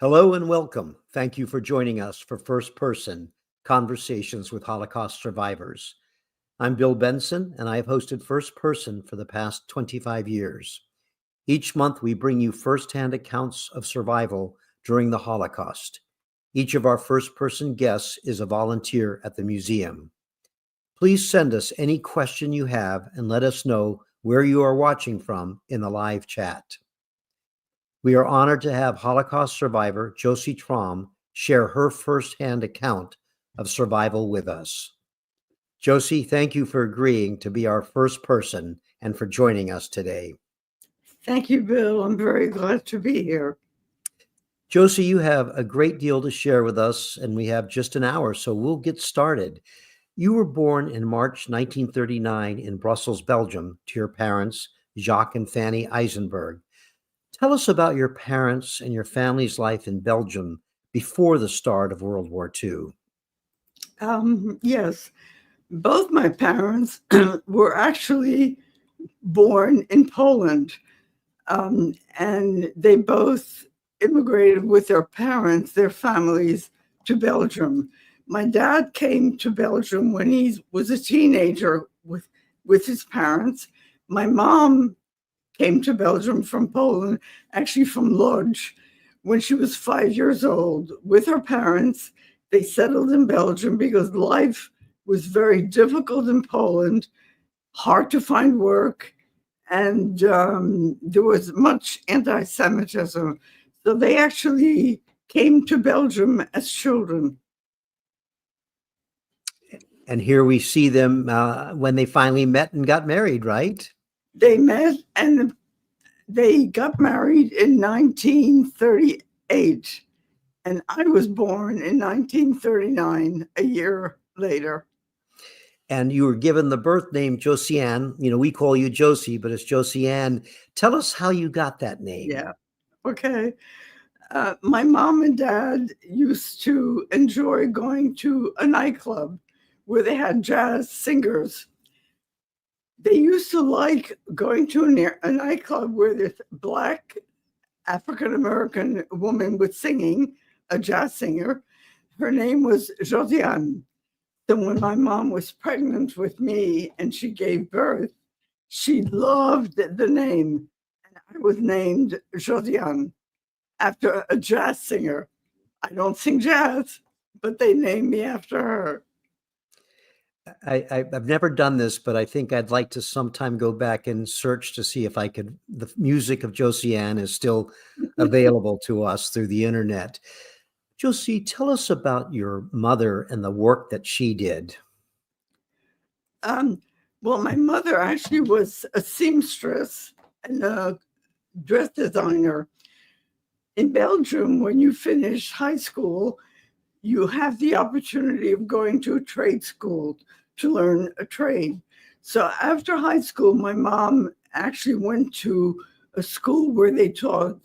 Hello and welcome. Thank you for joining us for First Person Conversations with Holocaust Survivors. I'm Bill Benson, and I have hosted First Person for the past 25 years. Each month, we bring you firsthand accounts of survival during the Holocaust. Each of our First Person guests is a volunteer at the museum. Please send us any question you have and let us know where you are watching from in the live chat. We are honored to have Holocaust survivor Josie Traum share her firsthand account of survival with us. Josie, thank you for agreeing to be our first person and for joining us today. Thank you, Bill. I'm very glad to be here. Josie, you have a great deal to share with us, and we have just an hour, so we'll get started. You were born in March 1939 in Brussels, Belgium, to your parents, Jacques and Fanny Eisenberg. Tell us about your parents and your family's life in Belgium before the start of World War II. Yes, both my parents were actually born in Poland, and they both immigrated with their parents, their families, to Belgium. My dad came to Belgium when he was a teenager with his parents. My mom came to Belgium from Poland, actually from Lodz, when she was 5 years old with her parents. They settled in Belgium because life was very difficult in Poland, hard to find work, and there was much anti-Semitism. So they actually came to Belgium as children. And here we see them when they finally met and got married, right? They met and they got married in 1938, and I was born in 1939, a year later. And you were given the birth name Josiane. You know, we call you Josie, but it's Josiane. Tell us how you got that name. Yeah, okay. My mom and dad used to enjoy going to a nightclub where they had jazz singers. They used to like going to a nightclub where this Black African-American woman was singing, a jazz singer. Her name was Josiane. So when my mom was pregnant with me and she gave birth, she loved the name. And I was named Josiane after a jazz singer. I don't sing jazz, but they named me after her. I've never done this, but I think I'd like to sometime go back and search to see if I could. The music of Josiane is still available to us through the internet. Josie, tell us about your mother and the work that she did. Well, my mother actually was a seamstress and a dress designer. In Belgium, when you finish high school, you have the opportunity of going to a trade school to learn a trade. So after high school, my mom actually went to a school where they taught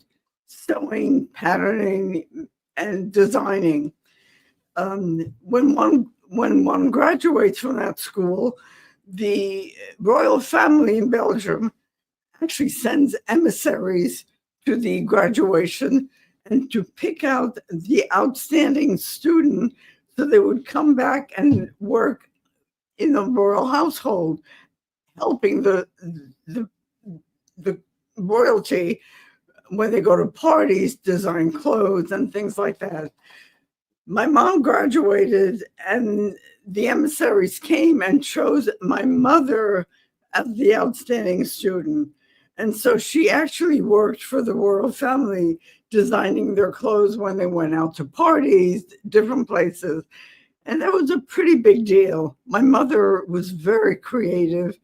sewing, patterning, and designing. When one graduates from that school, the royal family in Belgium actually sends emissaries to the graduation and to pick out the outstanding student so they would come back and work in the royal household, helping the royalty when they go to parties, design clothes and things like that. My mom graduated and the emissaries came and chose my mother as the outstanding student. And so she actually worked for the royal family, designing their clothes when they went out to parties, different places. And that was a pretty big deal. My mother was very creative,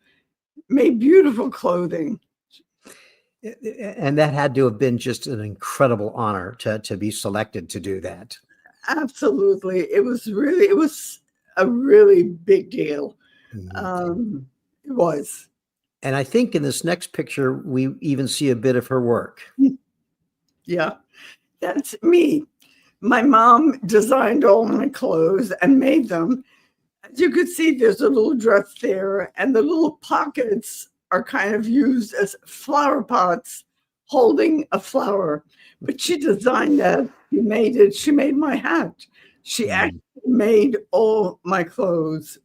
made beautiful clothing. And that had to have been just an incredible honor to be selected to do that. Absolutely. It was a really big deal. Mm-hmm. It was. And I think in this next picture, we even see a bit of her work. Yeah, that's me. My mom designed all my clothes and made them. As you could see, there's a little dress there, and the little pockets are kind of used as flower pots holding a flower. But she designed that. She made it. She made my hat. She actually made all my clothes.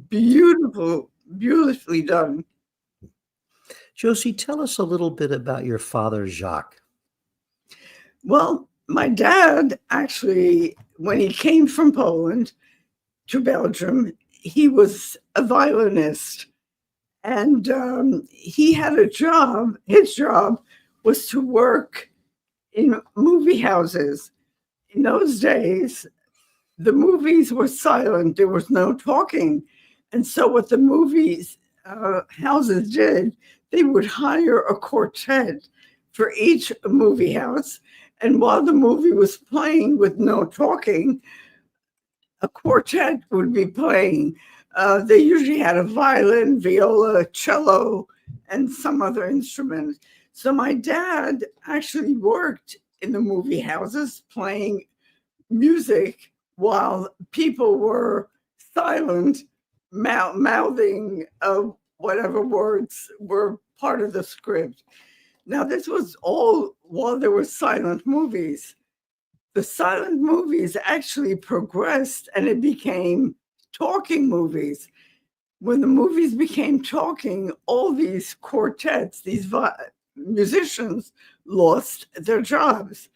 Beautifully done. Josie, tell us a little bit about your father, Jacques. Well, my dad actually, when he came from Poland to Belgium, he was a violinist. And he had a job. His job was to work in movie houses. In those days, the movies were silent. There was no talking. And so what the movies houses did, they would hire a quartet for each movie house. And while the movie was playing with no talking, a quartet would be playing. They usually had a violin, viola, cello, and some other instrument. So my dad actually worked in the movie houses playing music while people were silent, mouthing whatever words were part of the script. Now, this was all while there were silent movies. The silent movies actually progressed and it became talking movies. When the movies became talking, all these quartets, these musicians lost their jobs.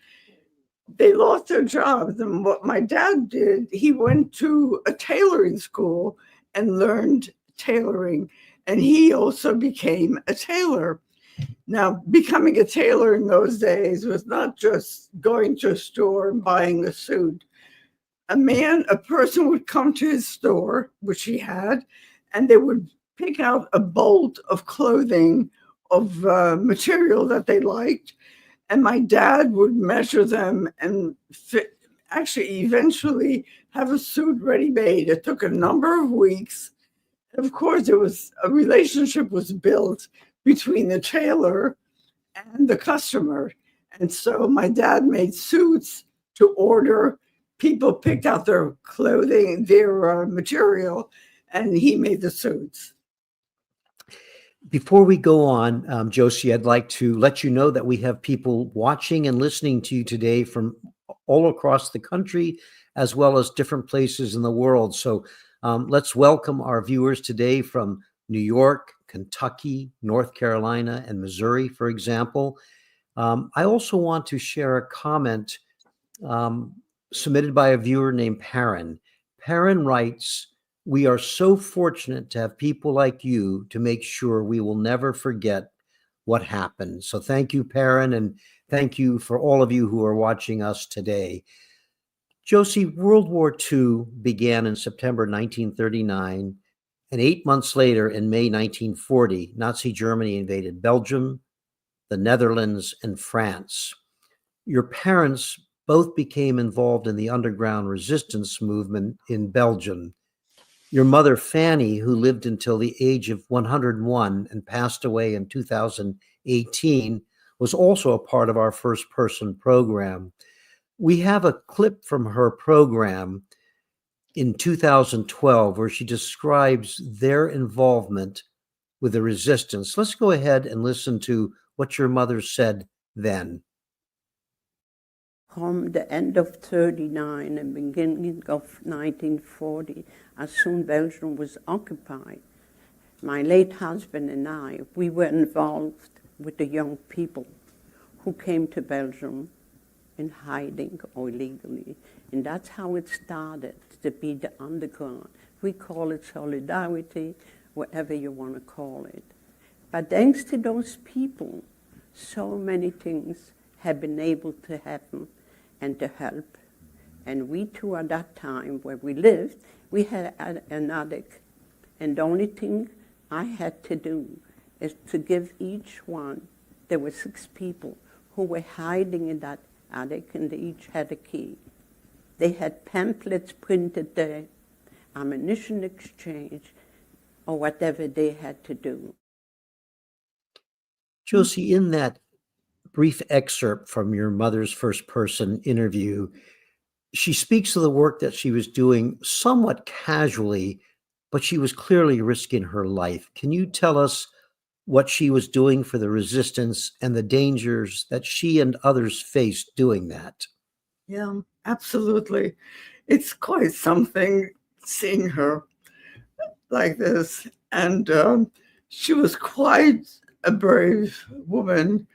They lost their jobs. And what my dad did, he went to a tailoring school and learned tailoring. And he also became a tailor. Now, becoming a tailor in those days was not just going to a store and buying a suit. A person would come to his store, which he had, and they would pick out a bolt of clothing of material that they liked. And my dad would measure them and actually eventually have a suit ready made. It took a number of weeks. Of course, a relationship was built between the tailor and the customer. And so my dad made suits to order. People picked out their clothing, their material, and he made the suits. Before we go on, Josie, I'd like to let you know that we have people watching and listening to you today from all across the country, as well as different places in the world. So let's welcome our viewers today from New York, Kentucky, North Carolina, and Missouri, for example. I also want to share a comment submitted by a viewer named Perrin. Perrin writes, "We are so fortunate to have people like you to make sure we will never forget what happened." So thank you, Perrin, and thank you for all of you who are watching us today. Josie, World War II began in September 1939, and 8 months later, in May 1940, Nazi Germany invaded Belgium, the Netherlands, and France. Your parents both became involved in the underground resistance movement in Belgium. Your mother, Fanny, who lived until the age of 101 and passed away in 2018, was also a part of our first person program. We have a clip from her program in 2012 where she describes their involvement with the resistance. Let's go ahead and listen to what your mother said then. From the end of 39 and beginning of 1940, as soon Belgium was occupied, my late husband and I, we were involved with the young people who came to Belgium in hiding or illegally. And that's how it started, to be the underground. We call it solidarity, whatever you want to call it. But thanks to those people, so many things have been able to happen and to help. And we too, at that time where we lived, we had an attic. And the only thing I had to do is to give each one, there were 6 people who were hiding in that attic, and they each had a key. They had pamphlets printed there, ammunition exchange, or whatever they had to do. Josie, in that brief excerpt from your mother's first person interview, she speaks of the work that she was doing somewhat casually, but she was clearly risking her life. Can you tell us what she was doing for the resistance and the dangers that she and others faced doing that. Yeah, absolutely. It's quite something seeing her like this. And she was quite a brave woman.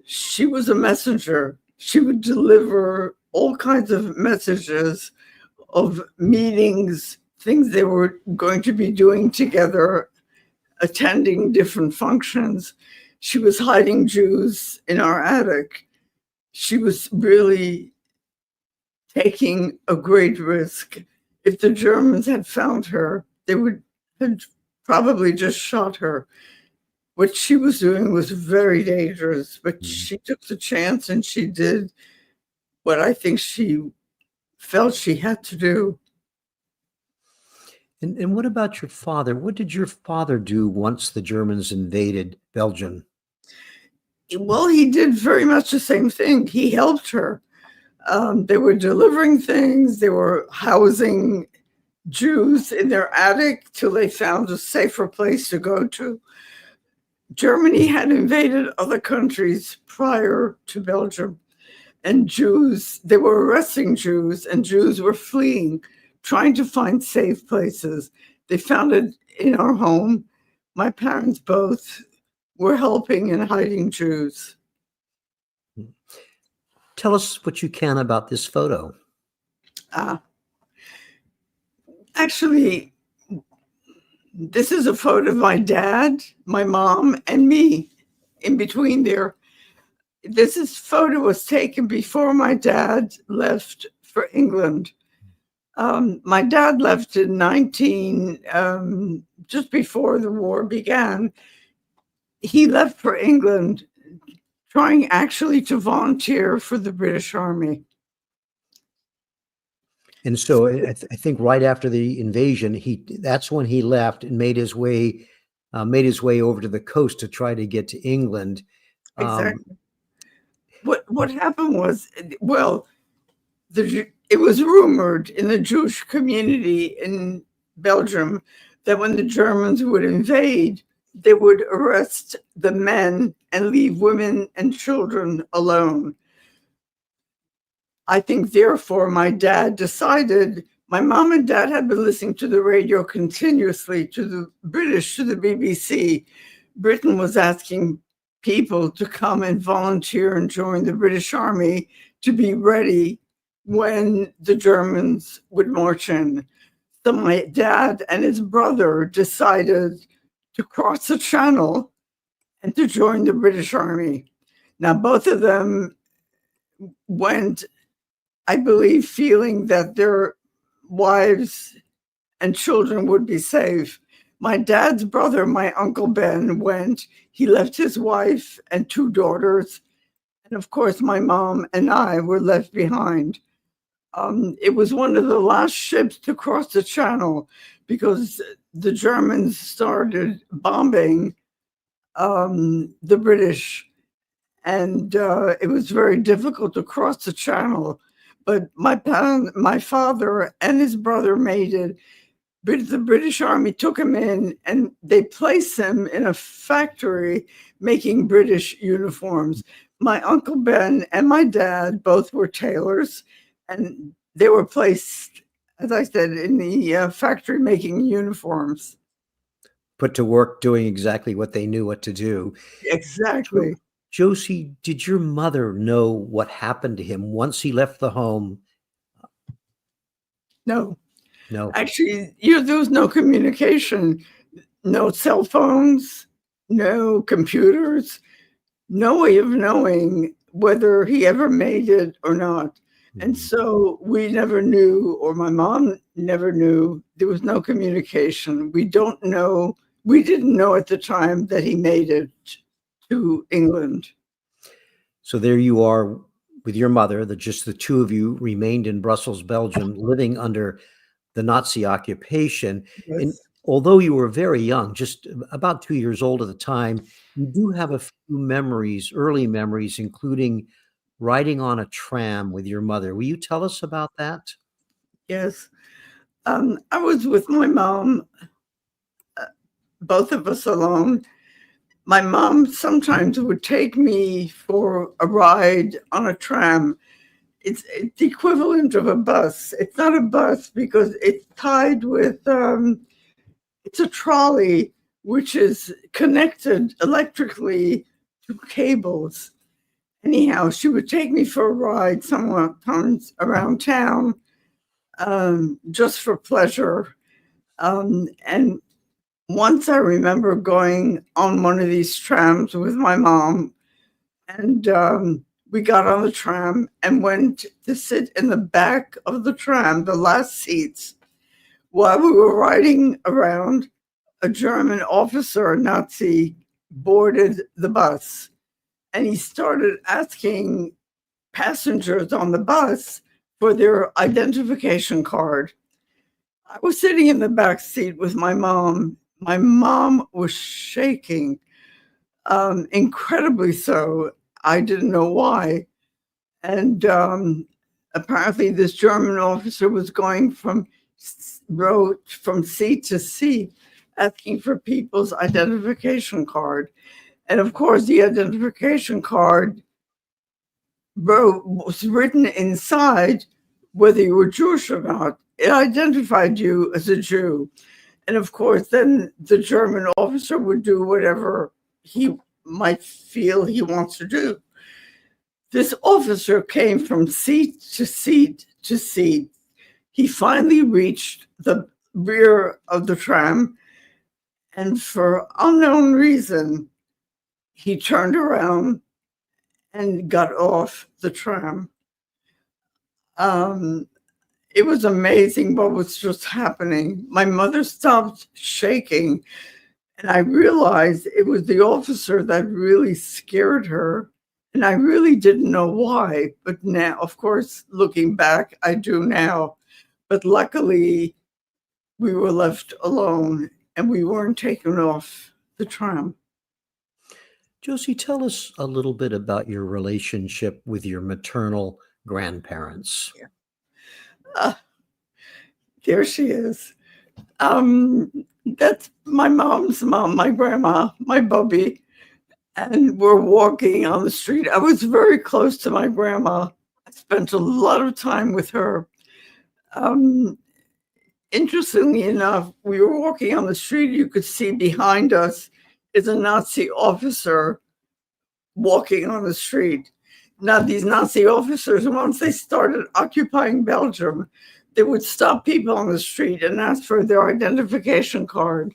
She was a messenger. She would deliver all kinds of messages of meetings, things they were going to be doing together, attending different functions. She was hiding Jews in our attic. She was really taking a great risk. If the Germans had found her, they would have probably just shot her. What she was doing was very dangerous, but she took the chance and she did what I think she felt she had to do. And what about your father? What did your father do once the Germans invaded Belgium? Well, he did very much the same thing. He helped her. They were delivering things. They were housing Jews in their attic till they found a safer place to go to. Germany had invaded other countries prior to Belgium, and Jews, they were arresting Jews, and Jews were fleeing, trying to find safe places. They found it in our home. My parents both were helping and hiding Jews. Tell us what you can about this photo. Actually, this is a photo of my dad, my mom, and me in between there. This photo was taken before my dad left for England. My dad left in just before the war began. He left for England, trying actually to volunteer for the British Army. And so I think right after the invasion, that's when he left and made his way over to the coast to try to get to England. Exactly. What happened was, well, it was rumored in the Jewish community in Belgium that when the Germans would invade, they would arrest the men and leave women and children alone. I think, therefore, my dad decided, my mom and dad had been listening to the radio continuously, to the British, to the BBC. Britain was asking people to come and volunteer and join the British Army to be ready when the Germans would march in. So my dad and his brother decided to cross the channel and to join the British Army. Now, both of them went, I believe, feeling that their wives and children would be safe. My dad's brother, my Uncle Ben, went. He left his wife and 2 daughters. And of course, my mom and I were left behind. It was one of the last ships to cross the channel because the Germans started bombing the British. And it was very difficult to cross the channel. But my father and his brother made it. The British Army took him in and they placed him in a factory making British uniforms. My Uncle Ben and my dad both were tailors, and they were placed, as I said, in the factory making uniforms. Put to work doing exactly what they knew what to do. Exactly. Josie, did your mother know what happened to him once he left the home? No. No. Actually, there was no communication, no cell phones, no computers, no way of knowing whether he ever made it or not. And so we never knew, or my mom never knew. There was no communication. We don't know. We didn't know at the time that he made it to England. So there you are with your mother, just the 2 of you remained in Brussels, Belgium, living under the Nazi occupation. Yes. And although you were very young, just about 2 years old at the time, you do have a few memories, early memories, including riding on a tram with your mother. Will you tell us about that? Yes. I was with my mom, both of us alone. my mom sometimes would take me for a ride on a tram. It's the equivalent of a bus. It's not a bus because it's tied with, it's a trolley, which is connected electrically to cables. Anyhow, she would take me for a ride sometimes around town, just for pleasure. And once I remember going on one of these trams with my mom, and we got on the tram and went to sit in the back of the tram, the last seats. While we were riding around, a German officer, a Nazi, boarded the bus, and he started asking passengers on the bus for their identification card. I was sitting in the back seat with my mom. My mom was shaking, incredibly so. I didn't know why. And apparently this German officer was going from seat to seat, asking for people's identification card. And of course, the identification card was written inside whether you were Jewish or not. It identified you as a Jew. And of course, then the German officer would do whatever he might feel he wants to do. This officer came from seat to seat to seat. He finally reached the rear of the tram, and for unknown reason, he turned around and got off the tram. It was amazing what was just happening. My mother stopped shaking, and I realized it was the officer that really scared her. And I really didn't know why. But now, of course, looking back, I do now. But luckily, we were left alone and we weren't taken off the tram. Josie, tell us a little bit about your relationship with your maternal grandparents. There she is. That's my mom's mom, my grandma, my Bubby. And we're walking on the street. I was very close to my grandma. I spent a lot of time with her. Interestingly enough, we were walking on the street. You could see behind us is a Nazi officer walking on the street. Now, these Nazi officers, once they started occupying Belgium, they would stop people on the street and ask for their identification card.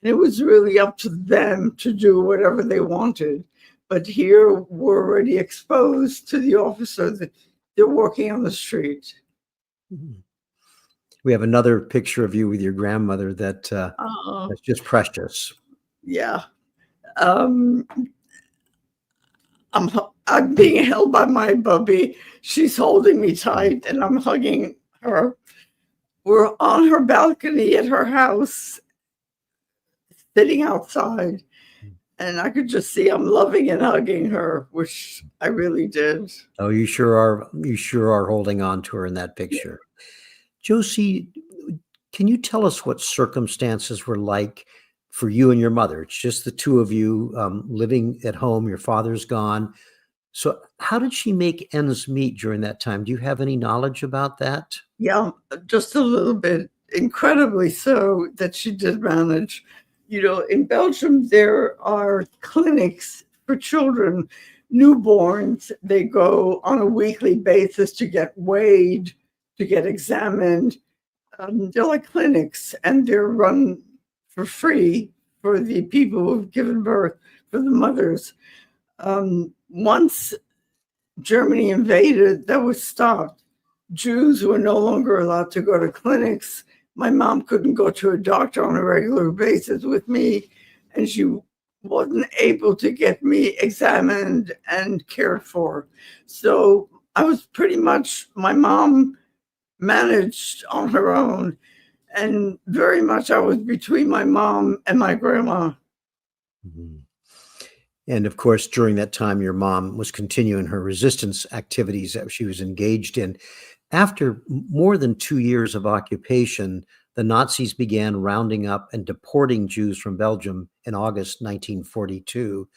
And it was really up to them to do whatever they wanted. But here we're already exposed to the officer that they're walking on the street. We have another picture of you with your grandmother that's just precious. Yeah. I'm being held by my Bubby. She's holding me tight and I'm hugging her. We're on her balcony at her house, sitting outside, and I could just see I'm loving and hugging her, which I really did. Oh, you sure are. You sure are holding on to her in that picture. Yeah. Josie, can you tell us what circumstances were like for you and your mother? It's just the two of you living at home. Your father's gone. So how did she make ends meet during that time? Do you have any knowledge about that? Yeah, just a little bit. Incredibly so that she did manage. You know, in Belgium, there are clinics for children, newborns. They go on a weekly basis to get weighed, to get examined. They're like clinics, and they're run for free for the people who've given birth, for the mothers. Once Germany invaded, that was stopped. Jews were no longer allowed to go to clinics. My mom couldn't go to a doctor on a regular basis with me, and she wasn't able to get me examined and cared for. So I was pretty much, my mom managed on her own, and very much I was between my mom and my grandma. Mm-hmm. And of course, during that time, your mom was continuing her resistance activities that she was engaged in. After more than 2 years of occupation, the Nazis began rounding up and deporting Jews from Belgium in August 1942.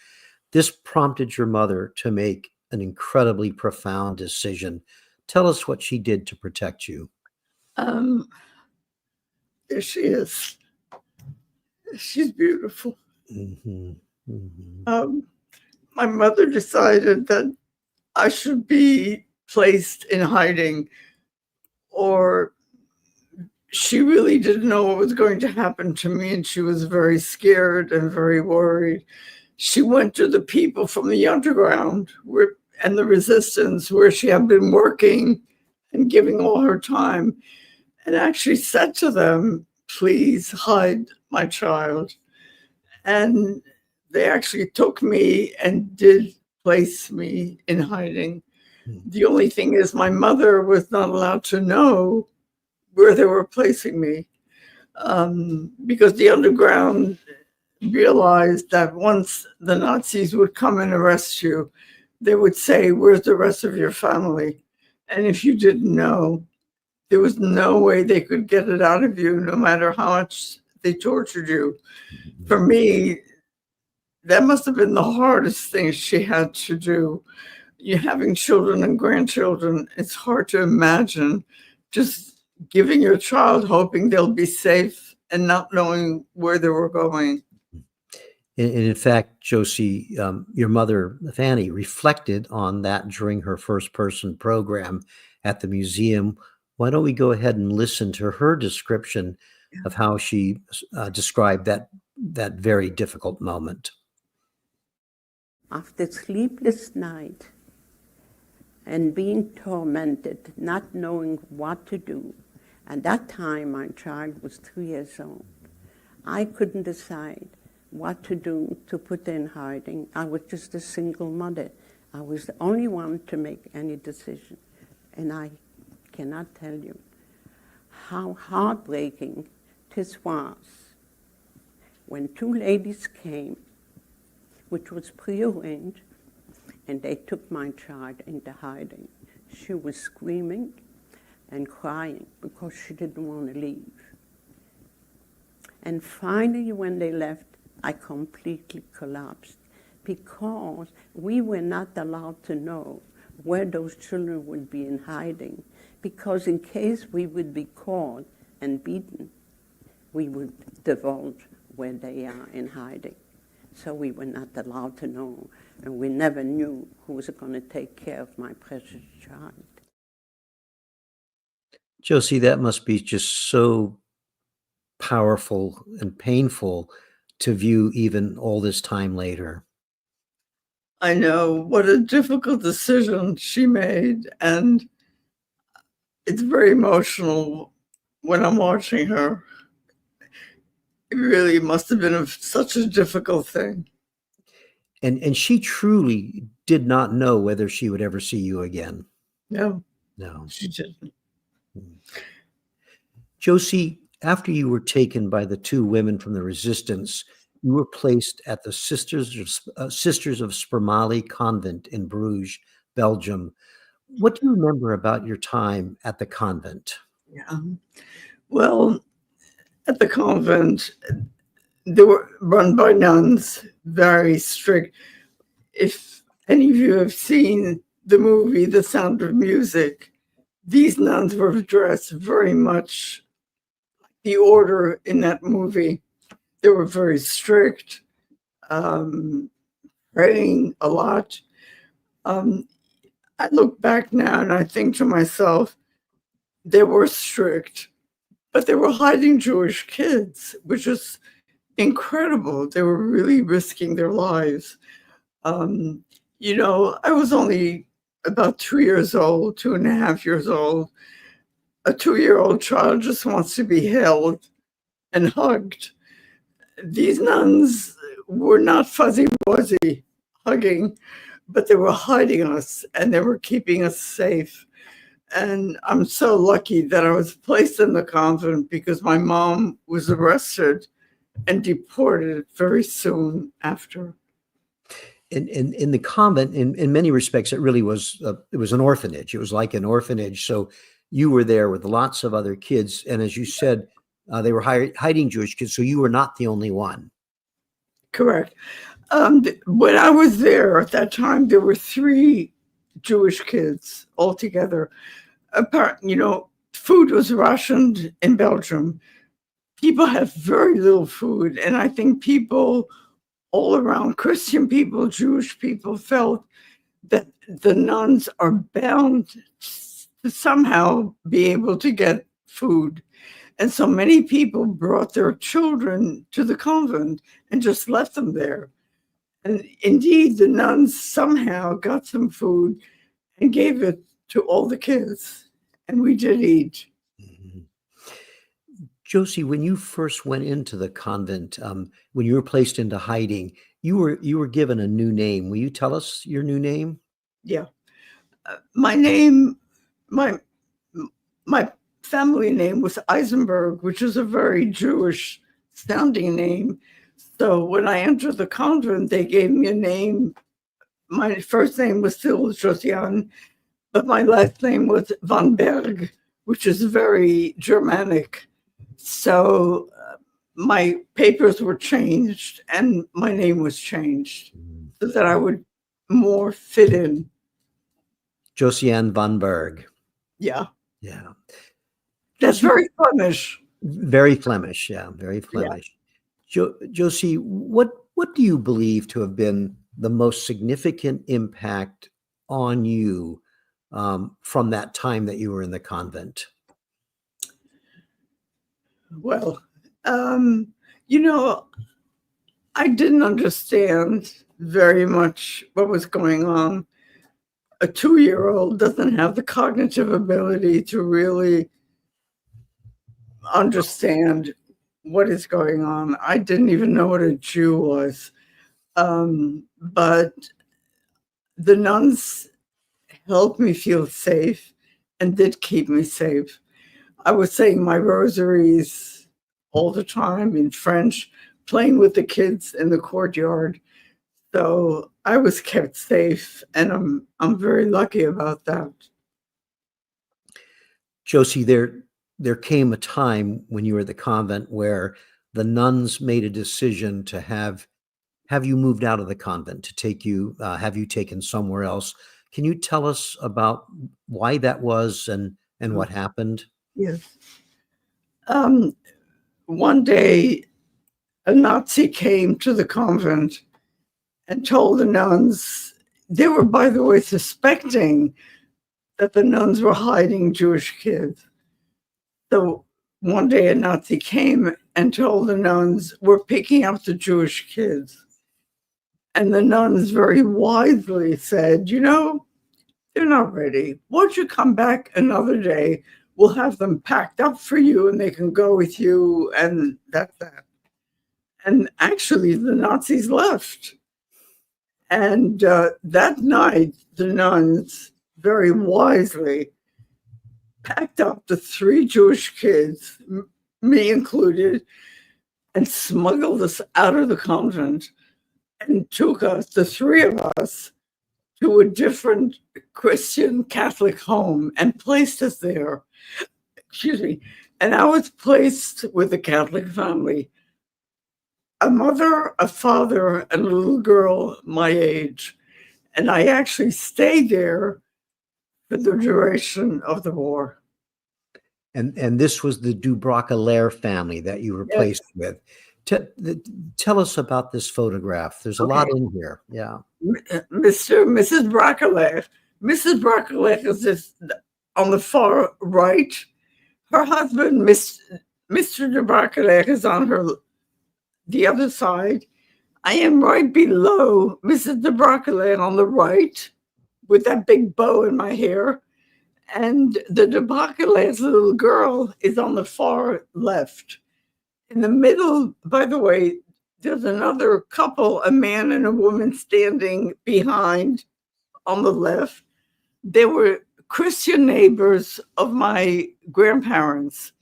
This prompted your mother to make an incredibly profound decision. Tell us what she did to protect you. There she is. She's beautiful. Mm-hmm. Mm-hmm. My mother decided that I should be placed in hiding, or she really didn't know what was going to happen to me, and she was very scared and very worried. She went to the people from the underground and the resistance, where she had been working and giving all her time, and actually said to them, "Please hide my child." And they actually took me and did place me in hiding. The only thing is, my mother was not allowed to know where they were placing me, because the underground realized that once the Nazis would come and arrest you, they would say, "Where's the rest of your family?" And if you didn't know, there was no way they could get it out of you, no matter how much they tortured you. For me, that must have been the hardest thing she had to do. You having children and grandchildren, it's hard to imagine just giving your child, hoping they'll be safe and not knowing where they were going. And in fact, Josie, your mother, Fanny, reflected on that during her first person program at the museum. Why don't we go ahead and listen to her description of how she described that very difficult moment. After sleepless night and being tormented, not knowing what to do, at that time my child was 3 years old. I couldn't decide what to do to put her in hiding. I was just a single mother. I was the only one to make any decision. And I cannot tell you how heartbreaking this was when 2 ladies came, which was prearranged, and they took my child into hiding. She was screaming and crying because she didn't want to leave. And finally, when they left, I completely collapsed because we were not allowed to know where those children would be in hiding, because in case we would be caught and beaten, we would divulge where they are in hiding. So we were not allowed to know, and we never knew who was going to take care of my precious child. Josie, that must be just so powerful and painful to view even all this time later. I know what a difficult decision she made, and it's very emotional when I'm watching her. It really must have been such a difficult thing. And she truly did not know whether she would ever see you again. No, No. she didn't. Josie, after you were taken by the 2 women from the resistance, you were placed at the Sisters of Spermali convent in Bruges, Belgium. What do you remember about your time at the convent? Yeah. Well, at the convent, they were run by nuns, very strict. If any of you have seen the movie The Sound of Music, these nuns were dressed very much like the order in that movie. They were very strict, praying a lot. I look back now and I think to myself, they were strict, but they were hiding Jewish kids, which was incredible. They were really risking their lives. You know, I was only about 2 years old, 2.5 years old. A 2-year-old child just wants to be held and hugged. These nuns were not fuzzy-wuzzy hugging, but they were hiding us and they were keeping us safe. And I'm so lucky that I was placed in the convent, because my mom was arrested and deported very soon after. In the convent, in many respects, it really was it was an orphanage. It was like an orphanage. So you were there with lots of other kids, and as you said, they were hiding Jewish kids, so you were not the only one. Correct. When I was there at that time, there were 3 Jewish kids altogether. Food was rationed in Belgium. People had very little food, and I think people all around, Christian people, Jewish people, felt that the nuns are bound to somehow be able to get food. And so many people brought their children to the convent and just left them there. And indeed, the nuns somehow got some food and gave it to all the kids. And we did eat. Mhm. Josie, when you first went into the convent, when you were placed into hiding, you were given a new name. Will you tell us your new name? Yeah. My name, my family name was Eisenberg, which is a very Jewish sounding name. So when I entered the convent, they gave me a name. My first name was still Josiane, but my last name was Van Berg, which is very Germanic. So my papers were changed and my name was changed so that I would more fit in. Josiane van Berg. Yeah. Yeah. That's very Flemish. Very Flemish. Yeah, very Flemish. Yeah. Josie, what do you believe to have been the most significant impact on you from that time that you were in the convent? Well, I didn't understand very much what was going on. A 2-year-old doesn't have the cognitive ability to really understand what is going on. I didn't even know what a Jew was. But the nuns helped me feel safe and did keep me safe. I was saying my rosaries all the time in French, playing with the kids in the courtyard. So I was kept safe, and I'm very lucky about that. Josie, there came a time when you were at the convent where the nuns made a decision to have you moved out of the convent, to take you, have you taken somewhere else. Can you tell us about why that was and what happened? Yes. One day, a Nazi came to the convent and told the nuns, they were, by the way, suspecting that the nuns were hiding Jewish kids. So one day a Nazi came and told the nuns, we're picking up the Jewish kids. And the nuns very wisely said, they're not ready. Won't you come back another day? We'll have them packed up for you and they can go with you. And that's that. And actually the Nazis left. And that night, the nuns very wisely packed up the 3 Jewish kids, me included, and smuggled us out of the convent and took us, the 3 of us, to a different Christian Catholic home and placed us there. Excuse me. And I was placed with a Catholic family, a mother, a father, and a little girl my age. And I actually stayed there for the duration of the war. And this was the Dubrac-Allaire family that you were placed with. Tell us about this photograph. There's a lot in here. Yeah. Mrs. Bracolaire. Mrs. Bracolaire is this, on the far right. Her husband, Mr. de Bracolaire, is on the other side. I am right below Mrs. de Bracolaire on the right with that big bow in my hair. And the de Bracolaires' little girl is on the far left. In the middle, by the way, there's another couple, a man and a woman standing behind on the left. They were Christian neighbors of my grandparents.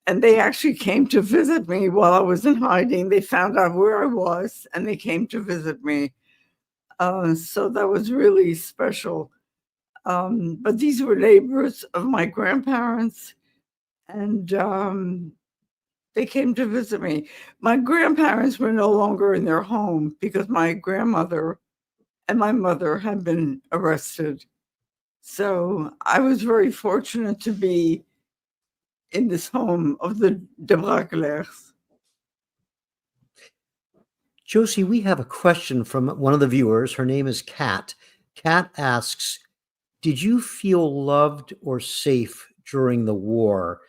And they actually came to visit me while I was in hiding. They found out where I was and they came to visit me. So that was really special. But these were neighbors of my grandparents. And They came to visit me. My grandparents were no longer in their home because my grandmother and my mother had been arrested. So I was very fortunate to be in this home of the de Bragelers. Josie, we have a question from one of the viewers. Her name is Kat. Kat asks, did you feel loved or safe during the war?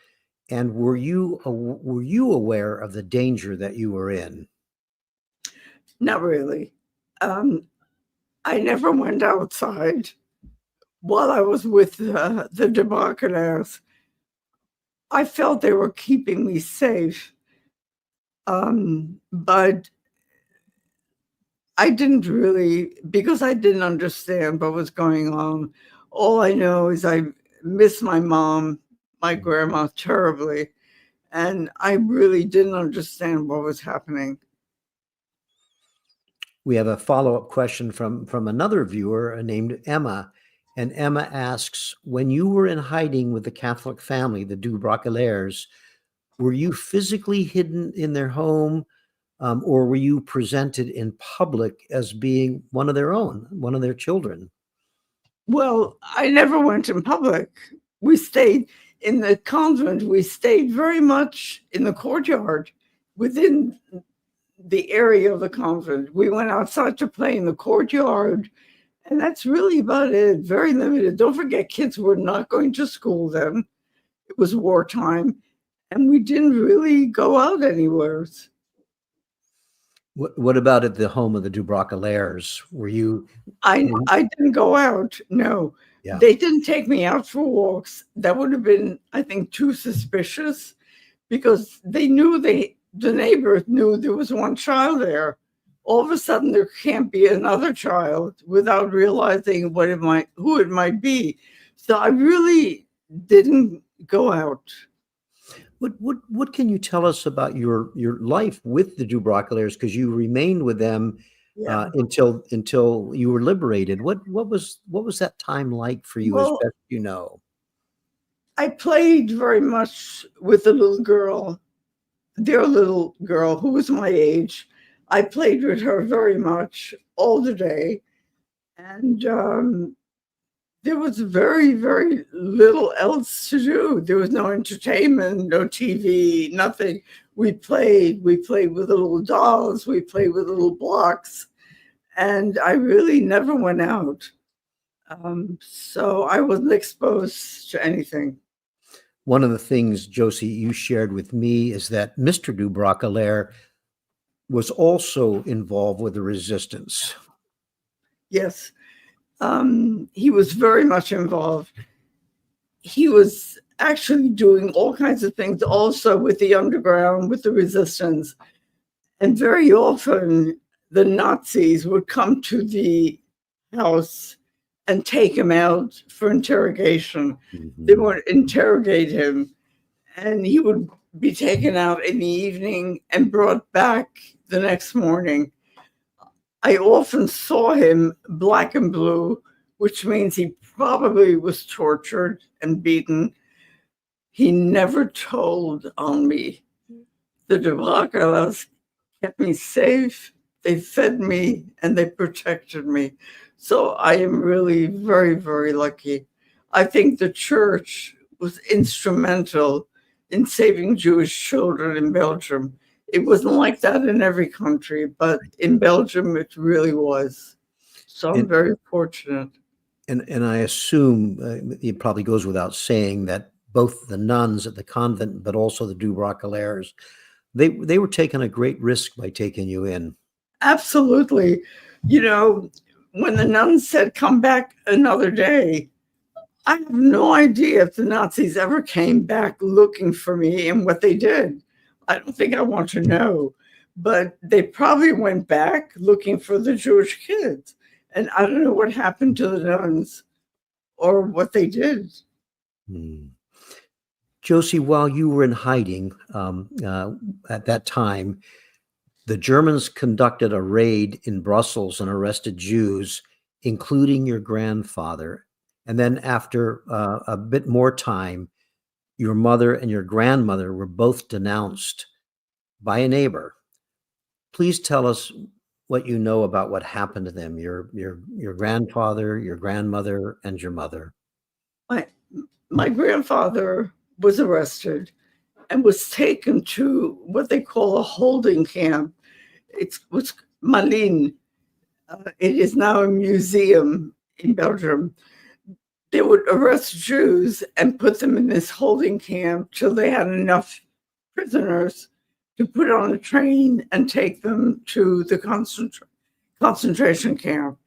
And were you aware of the danger that you were in? Not really. I never went outside while I was with the de Bragelers. I felt they were keeping me safe. But I didn't really, because I didn't understand what was going on. All I know is I miss my mom, my grandma terribly, and I really didn't understand what was happening. We have a follow-up question from another viewer named Emma. And Emma asks, when you were in hiding with the Catholic family, the du Bragelers, were you physically hidden in their home, or were you presented in public as being one of their own, one of their children? Well, I never went in public. We stayed in the convent. We stayed very much in the courtyard within the area of the convent. We went outside to play in the courtyard, and that's really about it. Very limited. Don't forget, kids were not going to school then. It was wartime, and we didn't really go out anywhere. What about at the home of the du Bragelers? Were you? I didn't go out. No, Yeah. They didn't take me out for walks. That would have been, I think, too suspicious, because they knew the neighbors knew there was one child there. All of a sudden, there can't be another child without realizing who it might be. So I really didn't go out. What can you tell us about your life with the du Bragelers? Because you remained with them until you were liberated. What was that time like for you, as best you know? I played very much with the little girl, their little girl who was my age. I played with her very much all the day, and there was very, very little else to do. There was no entertainment, no TV, nothing. We played with little dolls, we played with little blocks, and I really never went out. So I wasn't exposed to anything. One of the things, Josie, you shared with me is that Mr. du Brageler was also involved with the resistance. Yes. He was very much involved. He was actually doing all kinds of things also with the underground, with the resistance. And very often the Nazis would come to the house and take him out for interrogation. Mm-hmm. They would interrogate him, and he would be taken out in the evening and brought back the next morning. I often saw him black and blue, which means he probably was tortured and beaten. He never told on me. The de Bragelers kept me safe, they fed me, and they protected me. So I am really very, very lucky. I think the church was instrumental in saving Jewish children in Belgium. It wasn't like that in every country, but in Belgium, it really was. So I'm very fortunate. And I assume it probably goes without saying that both the nuns at the convent, but also the du Bragelers, they were taking a great risk by taking you in. Absolutely. You know, when the nuns said, come back another day, I have no idea if the Nazis ever came back looking for me and what they did. I don't think I want to know, but they probably went back looking for the Jewish kids. And I don't know what happened to the nuns or what they did. Josie, while you were in hiding at that time, the Germans conducted a raid in Brussels and arrested Jews, including your grandfather. And then after a bit more time, your mother and your grandmother were both denounced by a neighbor. Please tell us what you know about what happened to them, your grandfather, your grandmother, and your mother. My grandfather was arrested and was taken to what they call a holding camp. It was Malines. It is now a museum in Belgium. They would arrest Jews and put them in this holding camp till they had enough prisoners to put on a train and take them to the concentration camp.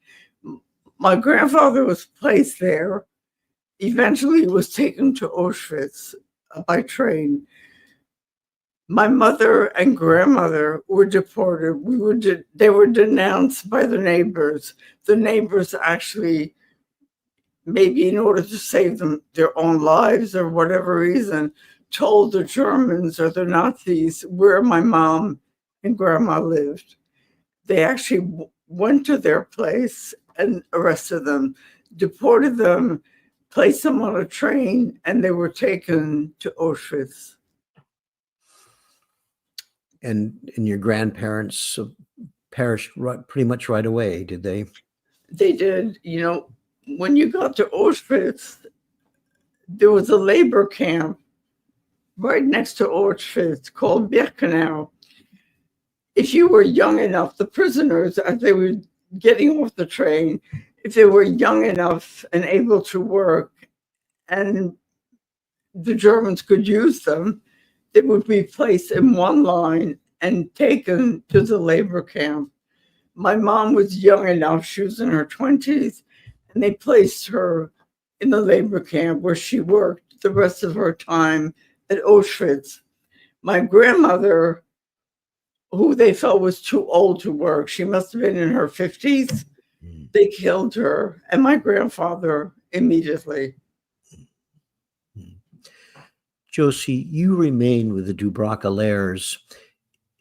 My grandfather was placed there. Eventually was taken to Auschwitz by train. My mother and grandmother were deported. They were denounced by the neighbors. The neighbors actually, maybe in order to save them their own lives or whatever reason, told the Germans or the Nazis where my mom and grandma lived. They actually went to their place and arrested them, deported them, placed them on a train, and they were taken to Auschwitz. And your grandparents perished pretty much right away, did they? They did. You know, when you got to Auschwitz, there was a labor camp right next to Auschwitz called Birkenau. If you were young enough, the prisoners, as they were getting off the train, if they were young enough and able to work and the Germans could use them, they would be placed in one line and taken to the labor camp. My mom was young enough, she was in her 20s, and they placed her in the labor camp where she worked the rest of her time at Auschwitz. My grandmother, who they felt was too old to work, she must have been in her 50s, they killed her, and my grandfather immediately. Josie, you remained with the Dubracalaires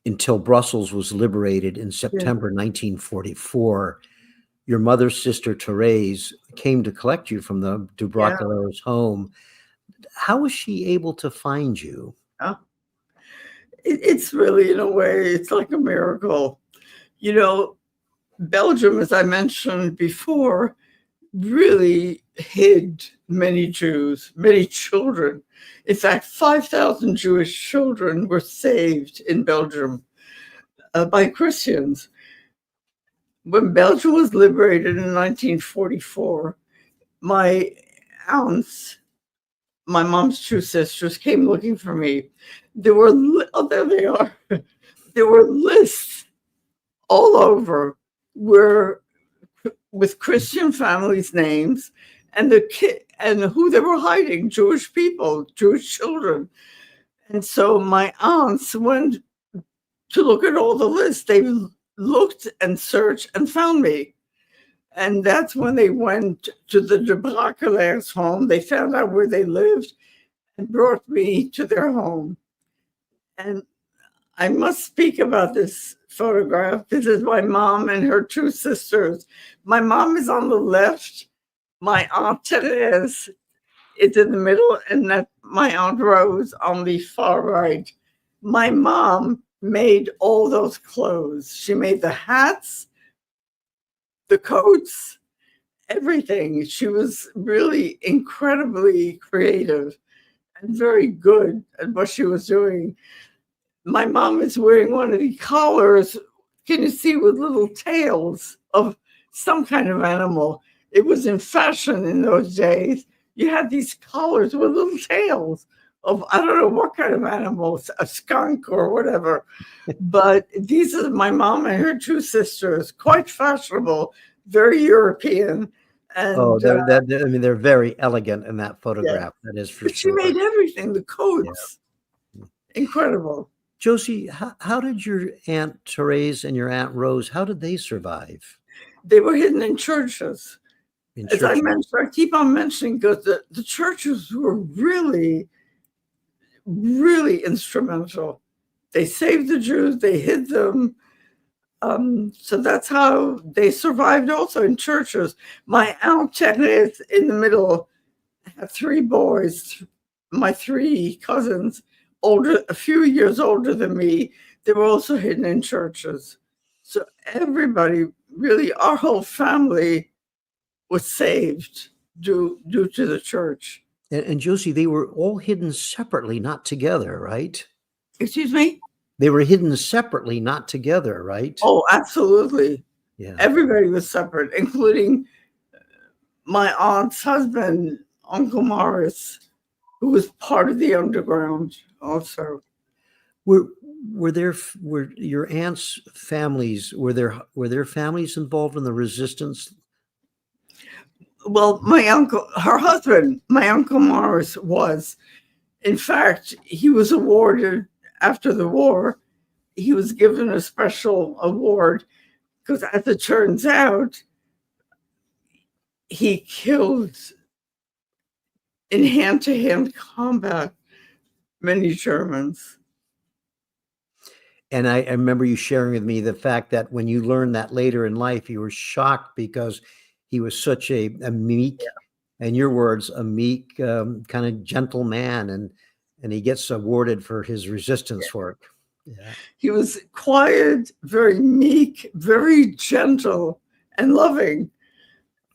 until Brussels was liberated in September 1944. Your mother's sister, Therese, came to collect you from the Dubracalaires' home. How was she able to find you? It's really, in a way, it's like a miracle. You know, Belgium, as I mentioned before, really hid many Jews, many children. In fact, 5,000 Jewish children were saved in Belgium by Christians. When Belgium was liberated in 1944, my aunts, my mom's two sisters, came looking for me. There were, there they are. There were lists all over where with Christian families' names and and who they were hiding, Jewish people, Jewish children. And so my aunts went to look at all the lists. They looked and searched and found me. And that's when they went to the Dubracalaires' home. They found out where they lived and brought me to their home. And I must speak about this photograph. This is my mom and her two sisters. My mom is on the left. My Aunt Therese is in the middle, and that my Aunt Rose on the far right. My mom made all those clothes. She made the hats, the coats, everything. She was really incredibly creative and very good at what she was doing. My mom is wearing one of the collars, can you see, with little tails of some kind of animal. It was in fashion in those days. You had these collars with little tails of, I don't know what kind of animals, a skunk or whatever. But these are my mom and her two sisters, quite fashionable, very European. And, they're very elegant in that photograph. Yeah. That is for sure. She made everything, the coats. Yeah. Incredible. Josie, how did your Aunt Therese and your Aunt Rose, how did they survive? They were hidden in churches. As I mentioned, I keep on mentioning because the churches were really, really instrumental. They saved the Jews, they hid them. So that's how they survived also in churches. My Aunt Therese in the middle had three boys, my three cousins, a few years older than me. They were also hidden in churches. So everybody, really, our whole family was saved due to the church. And Josie, they were all hidden separately, not together, right? Excuse me? They were hidden separately, not together, right? Oh, absolutely. Yeah. Everybody was separate, including my aunt's husband, Uncle Morris, who was part of the underground also. Were your aunt's families, were their families involved in the resistance? Well, her husband, my Uncle Morris was. In fact, he was awarded after the war. He was given a special award because, as it turns out, he killed in hand-to-hand combat many Germans. And I remember you sharing with me the fact that when you learned that later in life, you were shocked because he was such a meek, in your words, a meek, kind of gentle man, and he gets awarded for his resistance work. Yeah. He was quiet, very meek, very gentle and loving.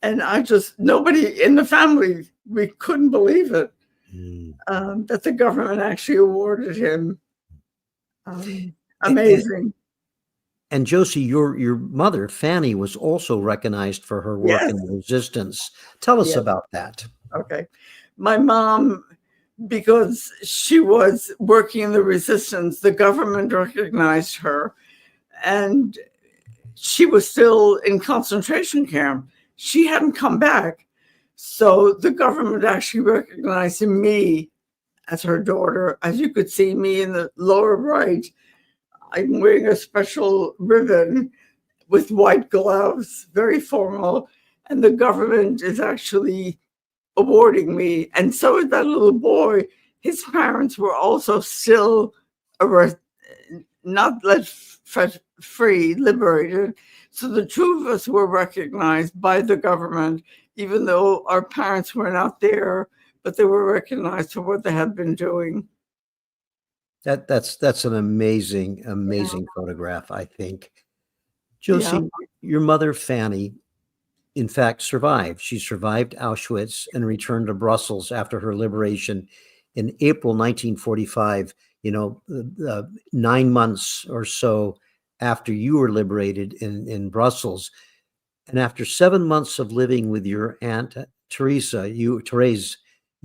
And nobody in the family, we couldn't believe it, that the government actually awarded him. Amazing. And Josie, your mother, Fanny, was also recognized for her work in the resistance. Tell us about that. Okay. My mom, because she was working in the resistance, the government recognized her, and she was still in concentration camp. She hadn't come back. So the government actually recognized me as her daughter. As you could see me in the lower right, I'm wearing a special ribbon with white gloves, very formal, and the government is actually awarding me. And so is that little boy. His parents were also still not let free, liberated. So the two of us were recognized by the government, even though our parents were not there, but they were recognized for what they had been doing. That's an amazing photograph, I think. Josie, your mother, Fanny, in fact, survived. She survived Auschwitz and returned to Brussels after her liberation in April 1945, 9 months or so after you were liberated in Brussels. And after 7 months of living with your Aunt Therese,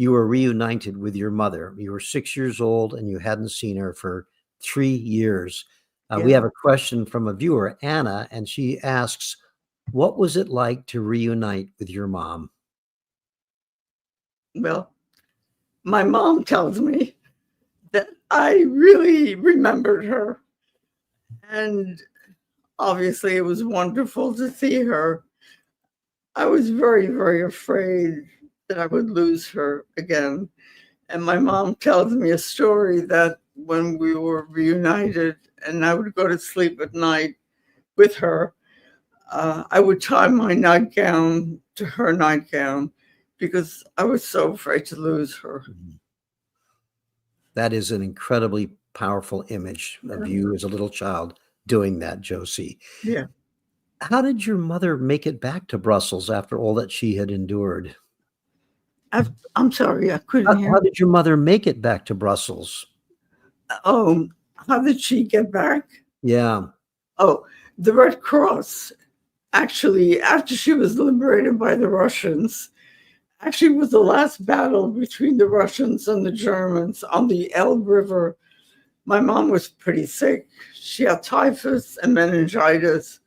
you were reunited with your mother. You were 6 years old and you hadn't seen her for 3 years. We have a question from a viewer, Anna, and she asks, what was it like to reunite with your mom? Well, my mom tells me that I really remembered her. And obviously it was wonderful to see her. I was very, very afraid that I would lose her again. And my mom tells me a story that when we were reunited and I would go to sleep at night with her, I would tie my nightgown to her nightgown because I was so afraid to lose her. That is an incredibly powerful image of you as a little child doing that, Josie. Yeah. How did your mother make it back to Brussels after all that she had endured? I'm sorry, I couldn't hear. How did your mother make it back to Brussels? Oh, how did she get back? Yeah. Oh, the Red Cross. Actually, after she was liberated by the Russians, actually was the last battle between the Russians and the Germans on the Elbe River. My mom was pretty sick. She had typhus and meningitis.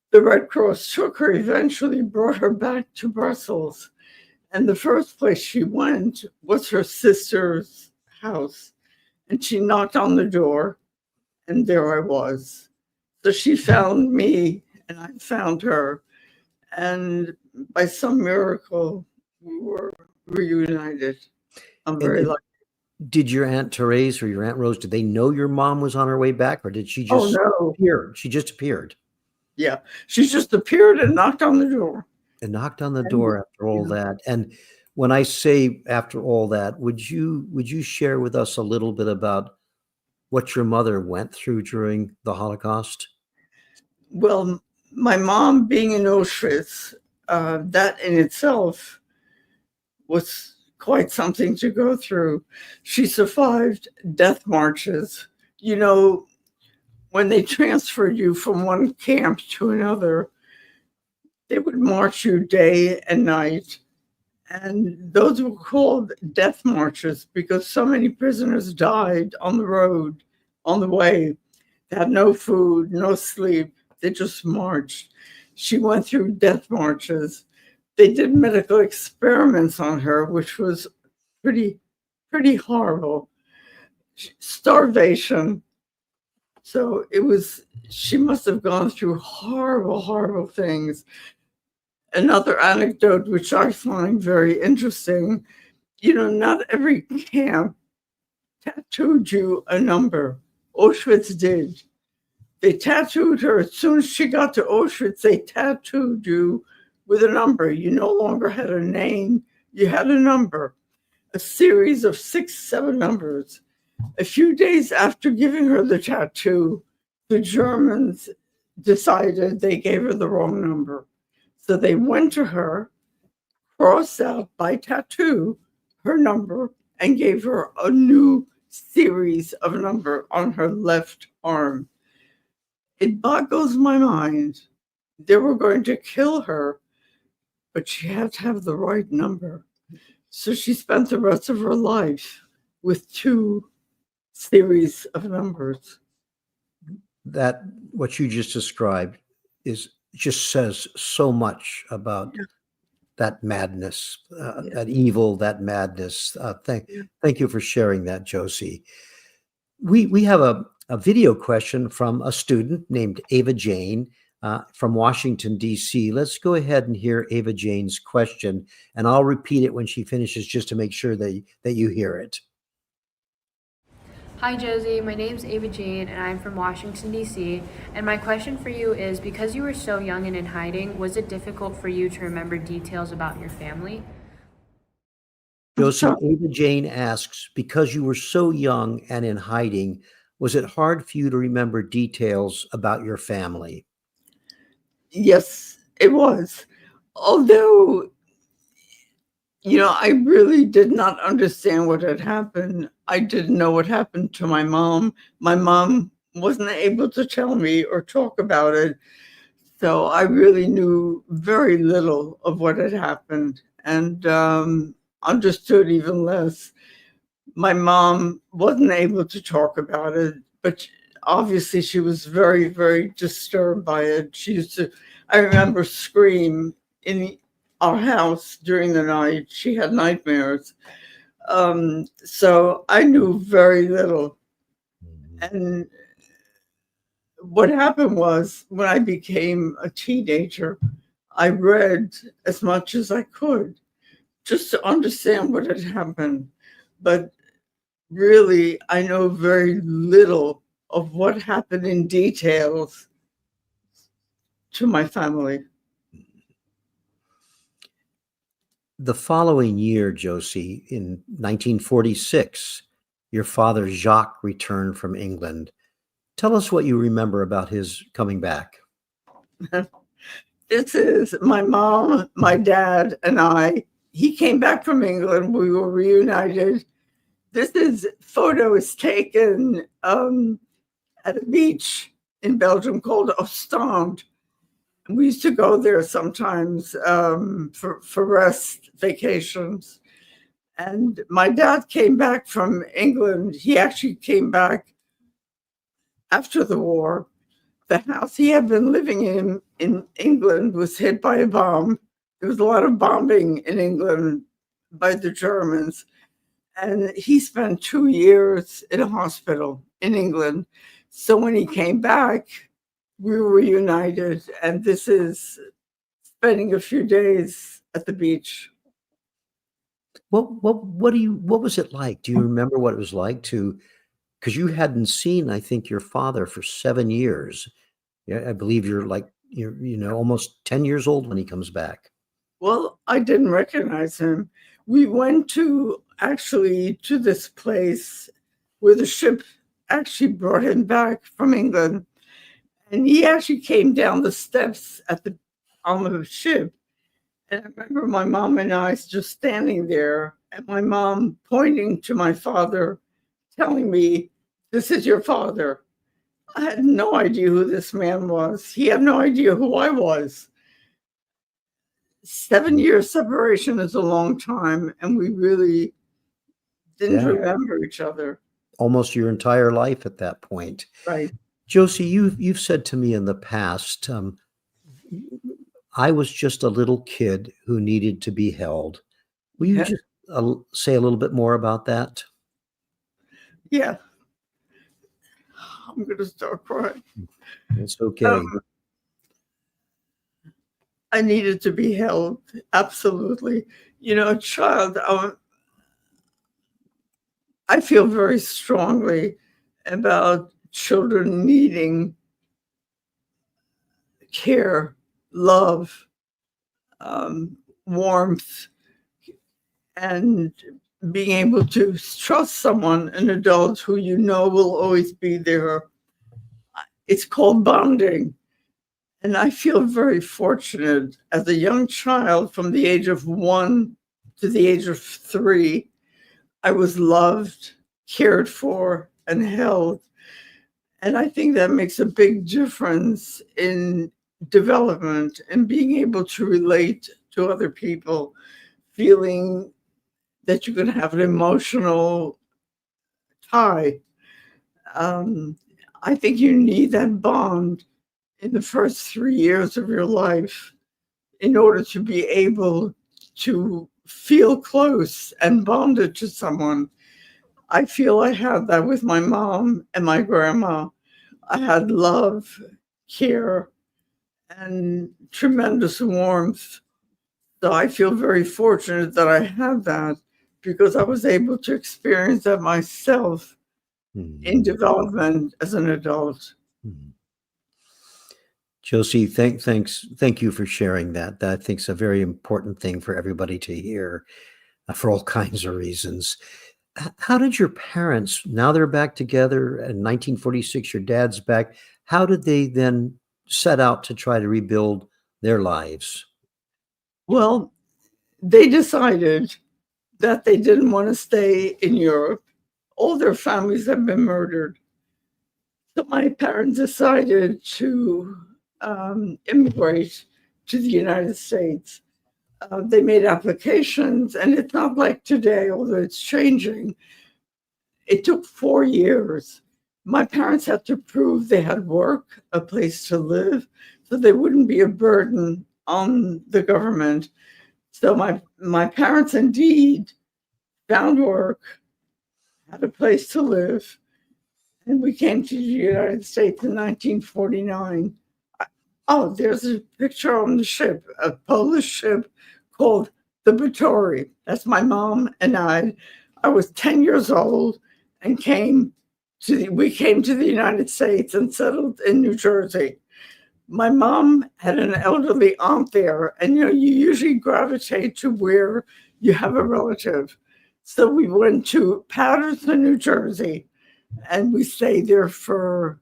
The Red Cross took her, eventually brought her back to Brussels. And the first place she went was her sister's house. And she knocked on the door, and there I was. So she found me, and I found her. And by some miracle, we were reunited. I'm very lucky. Did your Aunt Therese or your Aunt Rose, did they know your mom was on her way back, or did she just appear? She just appeared. Yeah, she just appeared and knocked on the door. And knocked on the door after all that. And when I say after all that, would you share with us a little bit about what your mother went through during the Holocaust? Well, my mom being in Auschwitz, that in itself was quite something to go through. She survived death marches. You know, when they transferred you from one camp to another, they would march you day and night. And those were called death marches because so many prisoners died on the road, on the way. They had no food, no sleep. They just marched. She went through death marches. They did medical experiments on her, which was pretty horrible. Starvation. So she must have gone through horrible things. Another anecdote, which I find very interesting, not every camp tattooed you a number. Auschwitz did. They tattooed her. As soon as she got to Auschwitz, they tattooed you with a number. You no longer had a name, you had a number, a series of 6, 7 numbers. A few days after giving her the tattoo, the Germans decided they gave her the wrong number. So they went to her, crossed out by tattoo her number, and gave her a new series of number on her left arm. It boggles my mind. They were going to kill her, but she had to have the right number. So she spent the rest of her life with 2 series of numbers. That what you just described just says so much about that madness, that evil, that madness. Thank you for sharing that, Josie. We have a video question from a student named Ava Jane from Washington, D.C. Let's go ahead and hear Ava Jane's question, and I'll repeat it when she finishes just to make sure that you hear it. Hi Josie, my name's Ava Jane and I'm from Washington, D.C. And my question for you is, because you were so young and in hiding, was it difficult for you to remember details about your family? Josie, Ava Jane asks, because you were so young and in hiding, was it hard for you to remember details about your family? Yes, it was. Although, I really did not understand what had happened. I didn't know what happened to my mom. My mom wasn't able to tell me or talk about it. So I really knew very little of what had happened and understood even less. My mom wasn't able to talk about it, but obviously she was very, very disturbed by it. She used to, I remember, scream in our house during the night. She had nightmares. So I knew very little. And what happened was, when I became a teenager, I read as much as I could just to understand what had happened. But really, I know very little of what happened in details to my family. The following year, Josie, in 1946, your father Jacques returned from England. Tell us what you remember about his coming back. This is my mom, my dad, and I. He came back from England. We were reunited. This photo is taken at a beach in Belgium called Ostend. We used to go there sometimes for rest vacations. And my dad came back from England. He actually came back after the war. The house he had been living in England was hit by a bomb. There was a lot of bombing in England by the Germans. And he spent 2 years in a hospital in England. So when he came back, we were reunited, and this is spending a few days at the beach. What was it like? Do you remember what it was like because you hadn't seen, I think, your father for 7 years. Yeah, I believe you're almost 10 years old when he comes back. Well, I didn't recognize him. We went to this place where the ship actually brought him back from England. And he actually came down the steps on the ship. And I remember my mom and I just standing there, and my mom pointing to my father, telling me, "This is your father." I had no idea who this man was. He had no idea who I was. 7 years separation is a long time, and we really didn't remember each other. Almost your entire life at that point. Right. Josie, you've said to me in the past, I was just a little kid who needed to be held. Will you just say a little bit more about that? Yeah. I'm going to start crying. It's okay. I needed to be held. Absolutely. A child, I feel very strongly about children needing care, love, warmth, and being able to trust someone, an adult who will always be there. It's called bonding. And I feel very fortunate as a young child from the age of 1 to the age of 3. I was loved, cared for, and held. And I think that makes a big difference in development and being able to relate to other people, feeling that you can have an emotional tie. I think you need that bond in the first 3 years of your life in order to be able to feel close and bonded to someone. I feel I had that with my mom and my grandma. I had love, care, and tremendous warmth. So I feel very fortunate that I had that because I was able to experience that myself in development as an adult. Josie, thank you for sharing that. That I think is a very important thing for everybody to hear, for all kinds of reasons. How did your parents, now they're back together in 1946, your dad's back, how did they then set out to try to rebuild their lives? Well, they decided that they didn't want to stay in Europe. All their families have been murdered. So my parents decided to immigrate to the United States. They made applications, and it's not like today, although it's changing. It took 4 years. My parents had to prove they had work, a place to live, so they wouldn't be a burden on the government. So my parents indeed found work, had a place to live, and we came to the United States in 1949. Oh, there's a picture on the ship, a Polish ship called the Batory. That's my mom and I. I was 10 years old and we came to the United States and settled in New Jersey. My mom had an elderly aunt there, and you usually gravitate to where you have a relative. So we went to Paterson, New Jersey, and we stayed there for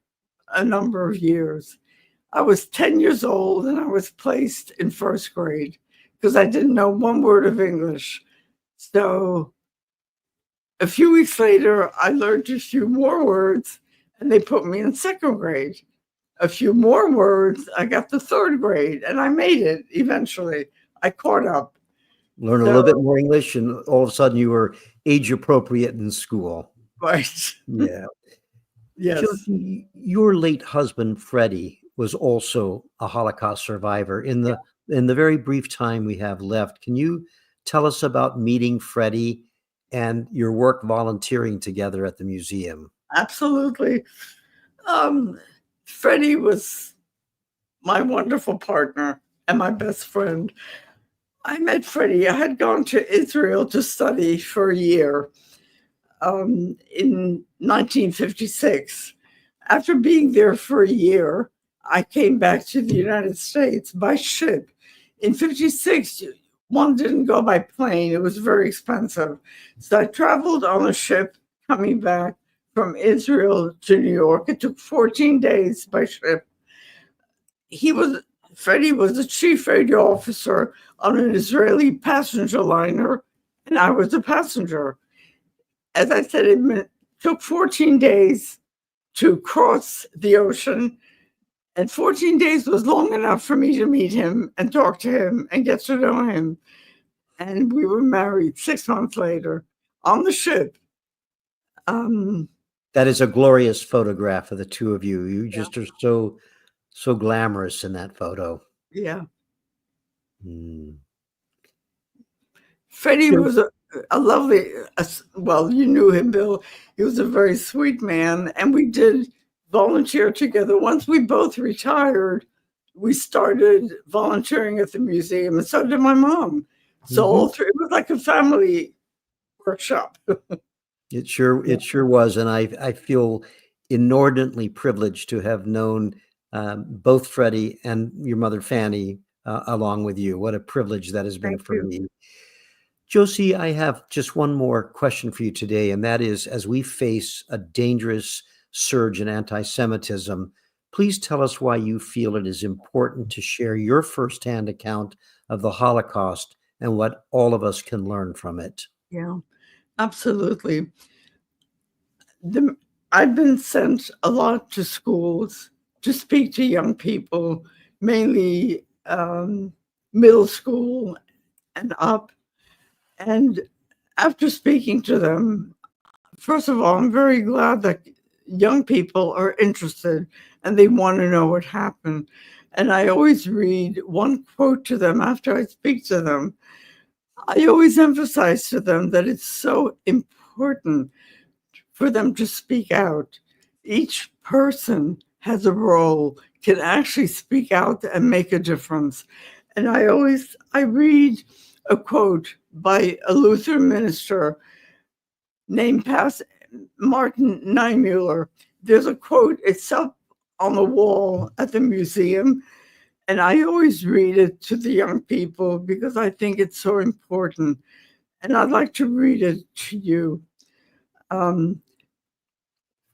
a number of years. I was 10 years old and I was placed in first grade because I didn't know one word of English. So a few weeks later, I learned a few more words and they put me in second grade. A few more words, I got to third grade and I made it eventually. I caught up. Learn a little bit more English and all of a sudden you were age appropriate in school. Right. Yeah. Yes. Josie, your late husband, Freddie, was also a Holocaust survivor. In the very brief time we have left, can you tell us about meeting Freddie and your work volunteering together at the museum? Absolutely. Freddie was my wonderful partner and my best friend. I met Freddie. I had gone to Israel to study for a year in 1956. After being there for a year, I came back to the United States by ship. In 56, one didn't go by plane. It was very expensive. So I traveled on a ship coming back from Israel to New York. It took 14 days by ship. Freddie was the chief radio officer on an Israeli passenger liner, and I was a passenger. As I said, it took 14 days to cross the ocean, and 14 days was long enough for me to meet him and talk to him and get to know him. And we were married 6 months later on the ship. That is a glorious photograph of the two of you. You just are so glamorous in that photo. Yeah. Mm. Freddie was a lovely, well, you knew him, Bill. He was a very sweet man, and we did volunteer together. Once we both retired, we started volunteering at the museum, and so did my mom. So all three, it was like a family workshop. It sure was, and I feel inordinately privileged to have known both Freddie and your mother Fanny along with you. What a privilege that has been for me. Josie, I have just one more question for you today, and that is, as we face a dangerous surge in anti-Semitism, please tell us why you feel it is important to share your firsthand account of the Holocaust and what all of us can learn from it. Yeah, absolutely. I've been sent a lot to schools to speak to young people, mainly middle school and up. And after speaking to them, first of all, I'm very glad that young people are interested and they want to know what happened. And I always read one quote to them after I speak to them. I always emphasize to them that it's so important for them to speak out. Each person has a role, can actually speak out and make a difference. And I read a quote by a Lutheran minister named Martin Niemüller. There's a quote, it's up on the wall at the museum, and I always read it to the young people because I think it's so important. And I'd like to read it to you.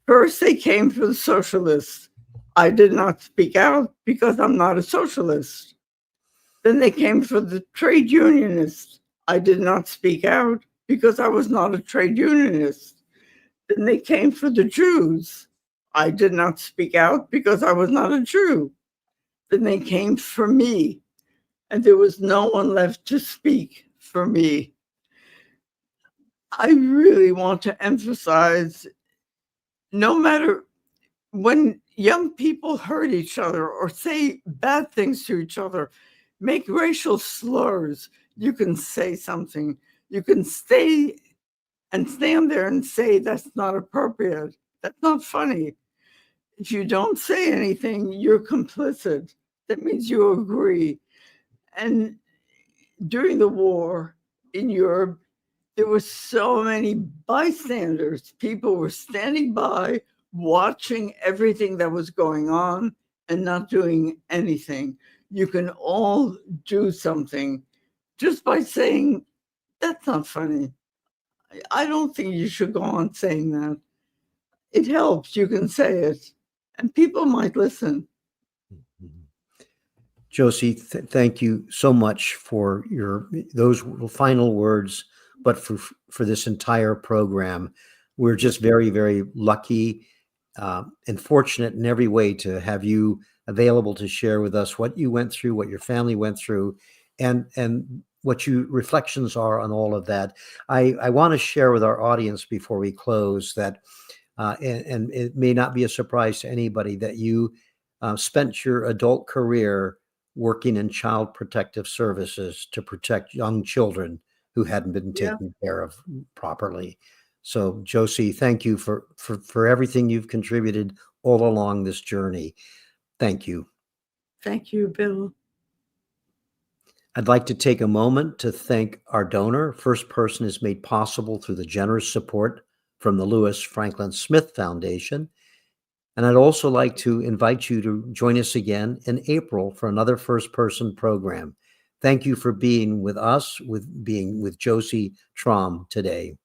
First, they came for the socialists. I did not speak out because I'm not a socialist. Then they came for the trade unionists. I did not speak out because I was not a trade unionist. Then they came for the Jews. I did not speak out because I was not a Jew. Then they came for me, and there was no one left to speak for me. I really want to emphasize, no matter when young people hurt each other or say bad things to each other, make racial slurs, you can say something. You can stay and stand there and say that's not appropriate. That's not funny. If you don't say anything, you're complicit. That means you agree. And during the war in Europe, there were so many bystanders. People were standing by, watching everything that was going on and not doing anything. You can all do something just by saying, that's not funny. I don't think you should go on saying that. It helps. You can say it, and people might listen. Josie, thank you so much for those final words, but for this entire program. We're just very, very lucky and fortunate in every way to have you available to share with us what you went through, what your family went through, and what your reflections are on all of that. I want to share with our audience before we close that, and it may not be a surprise to anybody, that you spent your adult career working in child protective services to protect young children who hadn't been taken care of properly. So, Josie, thank you for everything you've contributed all along this journey. Thank you. Thank you, Bill. I'd like to take a moment to thank our donor. First Person is made possible through the generous support from the Lewis Franklin Smith Foundation. And I'd also like to invite you to join us again in April for another First Person program. Thank you for being with us, being with Josie Traum today.